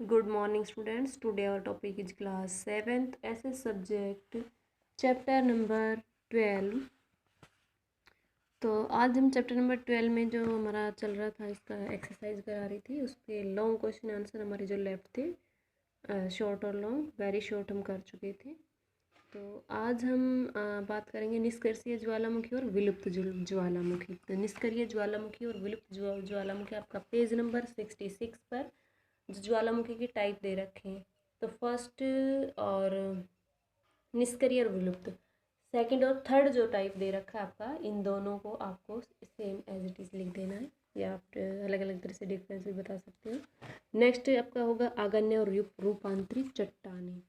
Good morning students. Today our topic is class 7th SS subject chapter number 12। तो आज हम chapter number 12 में जो हमारा चल रहा था इसका एक्सरसाइज करा रही थी, उसके लॉन्ग क्वेश्चन आंसर हमारे जो लेफ्ट थे शॉर्ट और लॉन्ग वेरी शॉर्ट हम कर चुके थे। तो आज हम बात करेंगे निष्कर्षीय ज्वालामुखी और विलुप्त ज्वालामुखी। तो निष्क्रिय ज्वालामुखी और विलुप्त ज्वालामुखी आपका पेज नंबर 66 पर जो ज्वालामुखी के टाइप दे रखे हैं। तो फर्स्ट और निष्क्रिय और विलुप्त, सेकंड और थर्ड जो टाइप दे रखा है आपका, इन दोनों को आपको सेम एज इट इज़ लिख देना है, या आप अलग अलग तरह से डिफरेंस भी बता सकते हो। नेक्स्ट आपका होगा आगन्य और रूपांतरित चट्टानें।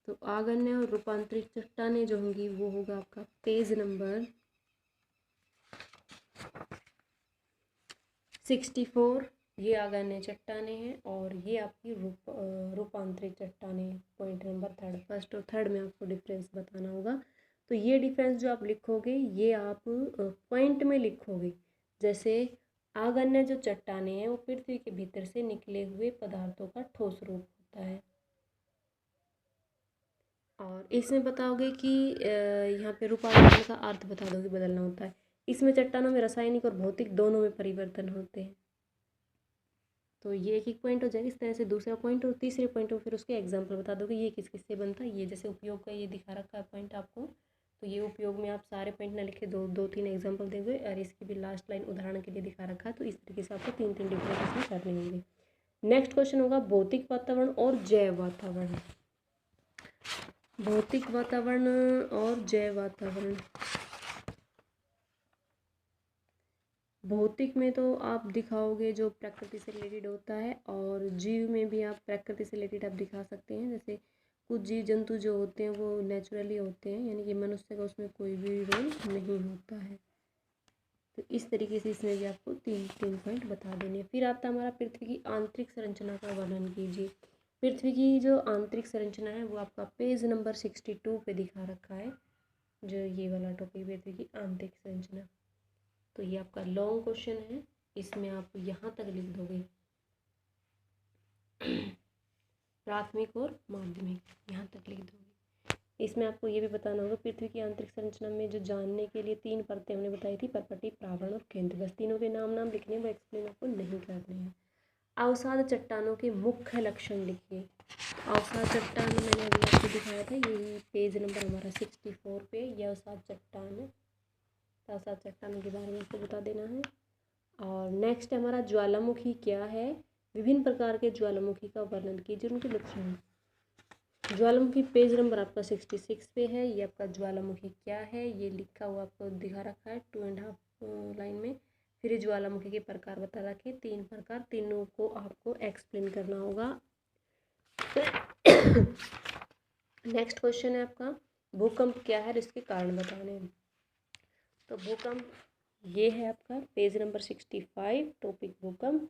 तो आगन्य और रूपांतरित चट्टानें जो होंगी वो होगा आपका पेज नंबर 64। ये आगन्य चट्टानें हैं और ये आपकी रूपांतरित चट्टानें। पॉइंट नंबर थर्ड, फर्स्ट और थर्ड में आपको डिफरेंस बताना होगा। तो ये डिफरेंस जो आप लिखोगे ये आप पॉइंट में लिखोगे। जैसे आगन्य जो चट्टानें हैं वो पृथ्वी के भीतर से निकले हुए पदार्थों का ठोस रूप होता है। और इसमें बताओगे कि यहाँ पे रूपांतरण का अर्थ बता दोगे, बदलना होता है। इसमें चट्टानों में रासायनिक और भौतिक दोनों में परिवर्तन होते हैं। तो ये एक एक पॉइंट हो जाएगा। इस तरह से दूसरा पॉइंट और तीसरे पॉइंट में फिर उसके एग्जाम्पल बता दोगे ये किस किस से बनता है। ये जैसे उपयोग का ये दिखा रखा है पॉइंट आपको, तो ये उपयोग में आप सारे पॉइंट ना लिखे, दो तीन एग्जाम्पल देंगे और इसकी भी लास्ट लाइन उदाहरण के लिए दिखा रखा है। तो इस तरीके से आपको तीन तीन डिफरेंस इसमें करने होंगे। नेक्स्ट क्वेश्चन होगा भौतिक वातावरण और जैव वातावरण। भौतिक वातावरण और जैव वातावरण। भौतिक में तो आप दिखाओगे जो प्रकृति से रिलेटेड होता है, और जीव में भी आप प्रकृति से रिलेटेड आप दिखा सकते हैं। जैसे कुछ जीव जंतु जो होते हैं वो नेचुरली होते हैं, यानी कि मनुष्य का उसमें कोई भी रोल नहीं होता है। तो इस तरीके से इसमें भी आपको तीन तीन पॉइंट बता देने। फिर आता है हमारा पृथ्वी की आंतरिक संरचना का वर्णन कीजिए। पृथ्वी की जो आंतरिक संरचना है वो आपका पेज नंबर 62 पे दिखा रखा है, जो ये वाला टॉपिक पृथ्वी की आंतरिक संरचना। तो ये आपका लॉन्ग क्वेश्चन है, इसमें आप यहाँ तक लिख दोगे प्राथमिक और माध्यमिक, यहाँ तक लिख दोगे। इसमें आपको ये भी बताना होगा पृथ्वी की आंतरिक संरचना में जो जानने के लिए तीन परतें हमने बताई थी, परपटी, प्रावरण और केंद्र। बस तीनों के नाम लिखने, वो एक्सप्लेन आपको नहीं करने हैं। अवसाद चट्टानों के मुख्य लक्षण लिखिए। अवसाद चट्टान मैंने अभी आपको दिखाया था, ये पेज नंबर हमारा 64 पे ये अवसाद चट्टान है। अवसाद चट्टानों के बारे में आपको बता देना है। और नेक्स्ट हमारा ज्वालामुखी क्या है, विभिन्न प्रकार के ज्वालामुखी का वर्णन कीजिए, उनके लक्षण। ज्वालामुखी पेज नंबर आपका 66 पे है। ये आपका ज्वालामुखी क्या है ये लिखा हुआ आपको दिखा रखा है 2.5 लाइन में। फिर ज्वालामुखी के प्रकार बता रखे, तीन प्रकार, तीनों को आपको एक्सप्लेन करना होगा। नेक्स्ट क्वेश्चन है आपका भूकंप क्या है और इसके कारण बताने हैं। तो भूकंप ये है आपका पेज नंबर 65, टॉपिक भूकंप,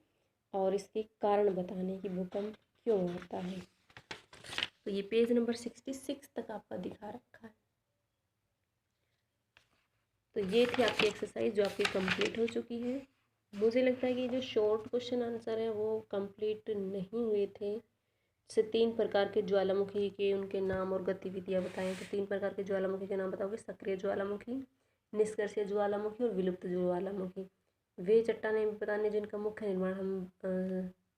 और इसके कारण बताने कि भूकंप क्यों होता है। तो ये पेज नंबर 66 तक आपका दिखा रखा है। तो ये थी आपकी एक्सरसाइज जो आपकी कंप्लीट हो चुकी है। मुझे लगता है कि जो शॉर्ट क्वेश्चन आंसर है वो कंप्लीट नहीं हुए थे। जैसे तीन प्रकार के ज्वालामुखी के उनके नाम और गतिविधियाँ बताएं, तो तीन प्रकार के ज्वालामुखी के नाम बताओगे, सक्रिय ज्वालामुखी, निष्क्रिय ज्वालामुखी और विलुप्त ज्वालामुखी। वे चट्टानें बताने जिनका मुख्य निर्माण हम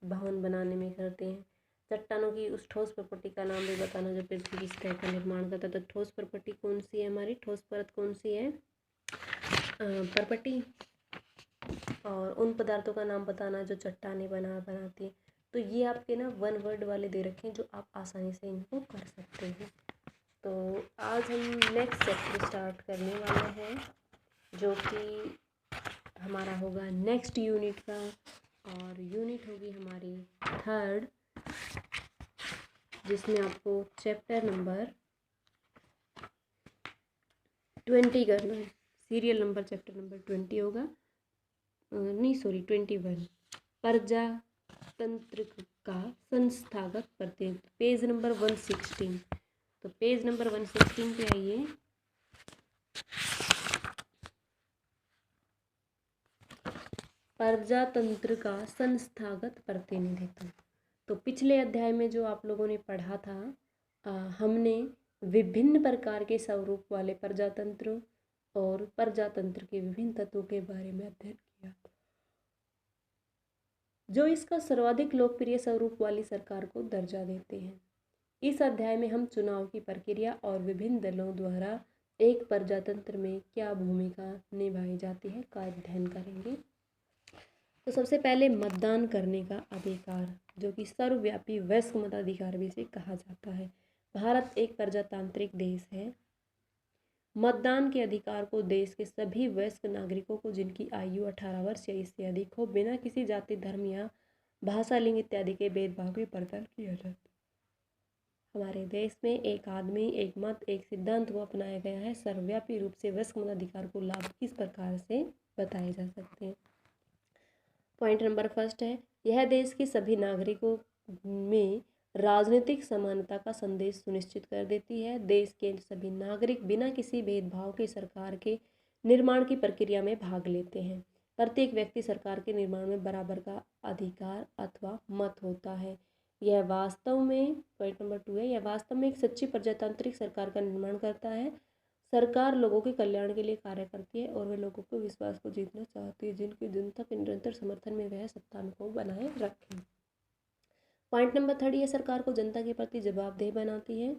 भवन बनाने में करते हैं। चट्टानों की उस ठोस प्रॉपर्टी का नाम भी बताना जो पृथ्वी की सतह का निर्माण करता है। तो ठोस प्रॉपर्टी कौन सी है, हमारी ठोस परत कौन सी है, परपटी। और उन पदार्थों का नाम बताना जो चट्टानें बनाती हैं। तो ये आपके ना वन वर्ड वाले दे रखे हैं जो आप आसानी से इनको कर सकते हैं। तो आज हम नेक्स्ट चैप्टर स्टार्ट करने वाले हैं जो कि हमारा होगा नेक्स्ट यूनिट का, और यूनिट होगी हमारी थर्ड, जिसमें आपको चैप्टर नंबर 20 करना है। सीरियल नंबर चैप्टर नंबर 20 होगा, नहीं सॉरी 21, प्रजातंत्र का संस्थागत प्रत्यय, पेज नंबर 116। तो पेज नंबर 116 पे आइए। प्रजातंत्र का संस्थागत प्रतिनिधित्व। तो पिछले अध्याय में जो आप लोगों ने पढ़ा था, हमने विभिन्न प्रकार के स्वरूप वाले प्रजातंत्र और प्रजातंत्र के विभिन्न तत्वों के बारे में अध्ययन किया। जो इसका सर्वाधिक लोकप्रिय स्वरूप वाली सरकार को दर्जा देते हैं। इस अध्याय में हम चुनाव की प्रक्रिया और विभिन्न दलों द्वारा एक प्रजातंत्र में क्या भूमिका निभाई जाती है का अध्ययन करेंगे। तो सबसे पहले मतदान करने का अधिकार, जो कि सर्वव्यापी वयस्क मताधिकार भी से कहा जाता है। भारत एक प्रजातांत्रिक देश है। मतदान के अधिकार को देश के सभी वयस्क नागरिकों को, जिनकी आयु 18 वर्ष या इससे अधिक हो, बिना किसी जाति, धर्म या भाषा, लिंग इत्यादि के भेदभाव के प्रदान किया जाता है। हमारे देश में एक आदमी एक मत एक सिद्धांत को अपनाया गया है। सर्वव्यापी रूप से वयस्क मताधिकार को लाभ किस प्रकार से बताए जा सकते हैं। पॉइंट नंबर फर्स्ट है, यह देश के सभी नागरिकों में राजनीतिक समानता का संदेश सुनिश्चित कर देती है। देश के सभी नागरिक बिना किसी भेदभाव के सरकार के निर्माण की प्रक्रिया में भाग लेते हैं। प्रत्येक व्यक्ति सरकार के निर्माण में बराबर का अधिकार अथवा मत होता है। यह वास्तव में, पॉइंट नंबर 2 है, यह वास्तव में एक सच्ची प्रजातांत्रिक सरकार का निर्माण करता है। सरकार लोगों के कल्याण के लिए कार्य करती है और वे लोगों के विश्वास को जीतना चाहती है, जिनकी जनता के निरंतर समर्थन में वह सत्ता को बनाए रखें। पॉइंट नंबर 3, यह सरकार को जनता के प्रति जवाबदेह बनाती है।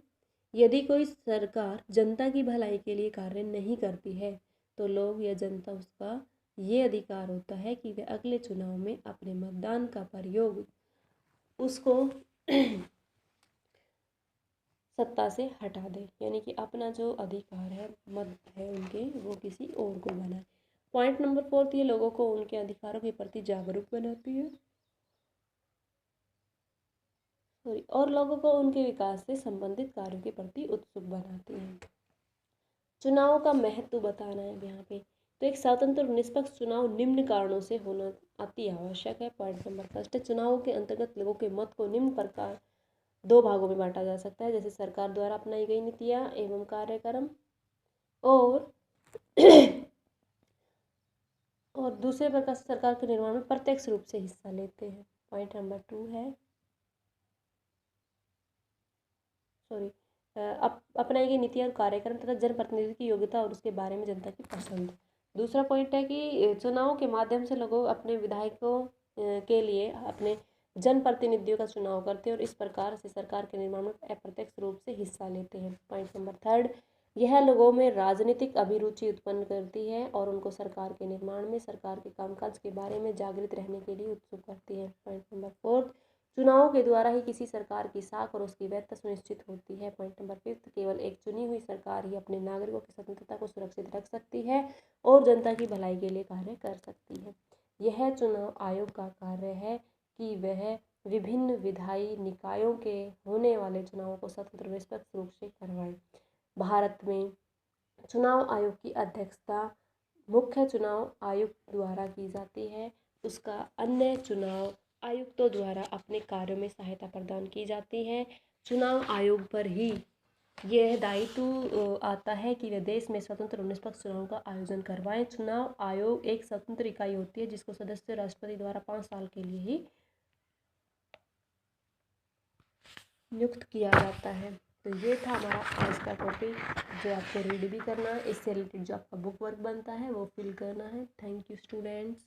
यदि कोई सरकार जनता की भलाई के लिए कार्य नहीं करती है तो लोग या जनता, उसका ये अधिकार होता है कि वह अगले चुनाव में अपने मतदान का प्रयोग उसको सत्ता से हटा दे, यानी कि अपना जो अधिकार है, मत है उनके, वो किसी और को बनाए। पॉइंट नंबर 4, ये लोगों को उनके अधिकारों के प्रति जागरूक बनाती है और लोगों को उनके विकास से संबंधित कार्यों के प्रति उत्सुक बनाती है। चुनाव का महत्व बताना है यहाँ पे। तो एक स्वतंत्र और निष्पक्ष चुनाव निम्न कारणों से होना अति आवश्यक है। पॉइंट नंबर फर्स्ट है, चुनाव के अंतर्गत लोगों के मत को निम्न प्रकार 2 भागों में बांटा जा सकता है, जैसे सरकार द्वारा अपनाई गई नीतियाँ एवं कार्यक्रम और दूसरे प्रकार से सरकार के निर्माण में प्रत्यक्ष रूप से हिस्सा लेते हैं। पॉइंट नंबर 2 है, अपनाई गई नीतियाँ और कार्यक्रम तथा जनप्रतिनिधि की योग्यता और उसके बारे में जनता की पसंद। दूसरा पॉइंट है कि चुनाव के माध्यम से लोग अपने विधायकों के लिए अपने जनप्रतिनिधियों का चुनाव करते हैं और इस प्रकार से सरकार के निर्माण में अप्रत्यक्ष रूप से हिस्सा लेते हैं। पॉइंट नंबर 3, यह लोगों में राजनीतिक अभिरुचि उत्पन्न करती है और उनको सरकार के निर्माण में, सरकार के कामकाज के बारे में जागृत रहने के लिए उत्सुक करती है। पॉइंट नंबर 4, चुनाव के द्वारा ही किसी सरकार की साख और उसकी वैधता सुनिश्चित होती है। पॉइंट नंबर 5, केवल एक चुनी हुई सरकार ही अपने नागरिकों की स्वतंत्रता को सुरक्षित रख सकती है और जनता की भलाई के लिए कार्य कर सकती है। यह चुनाव आयोग का कार्य है कि वह विभिन्न विधायी निकायों के होने वाले चुनावों को स्वतंत्र व निष्पक्ष रूप से करवाए। भारत में चुनाव आयोग की अध्यक्षता मुख्य चुनाव आयुक्त द्वारा की जाती है। उसका अन्य चुनाव आयुक्तों द्वारा अपने कार्यों में सहायता प्रदान की जाती है। चुनाव आयोग पर ही यह दायित्व आता है कि वह देश में स्वतंत्र और निष्पक्ष चुनाव का आयोजन करवाएं। चुनाव आयोग एक स्वतंत्र इकाई होती है जिसको सदस्य राष्ट्रपति द्वारा 5 साल के लिए ही नियुक्त किया जाता है। तो ये था हमारा आज का टॉपिक, जो आपको रीड भी करना है। इससे रिलेटेड जो आपका बुक वर्क बनता है वो फिल करना है। Thank you students.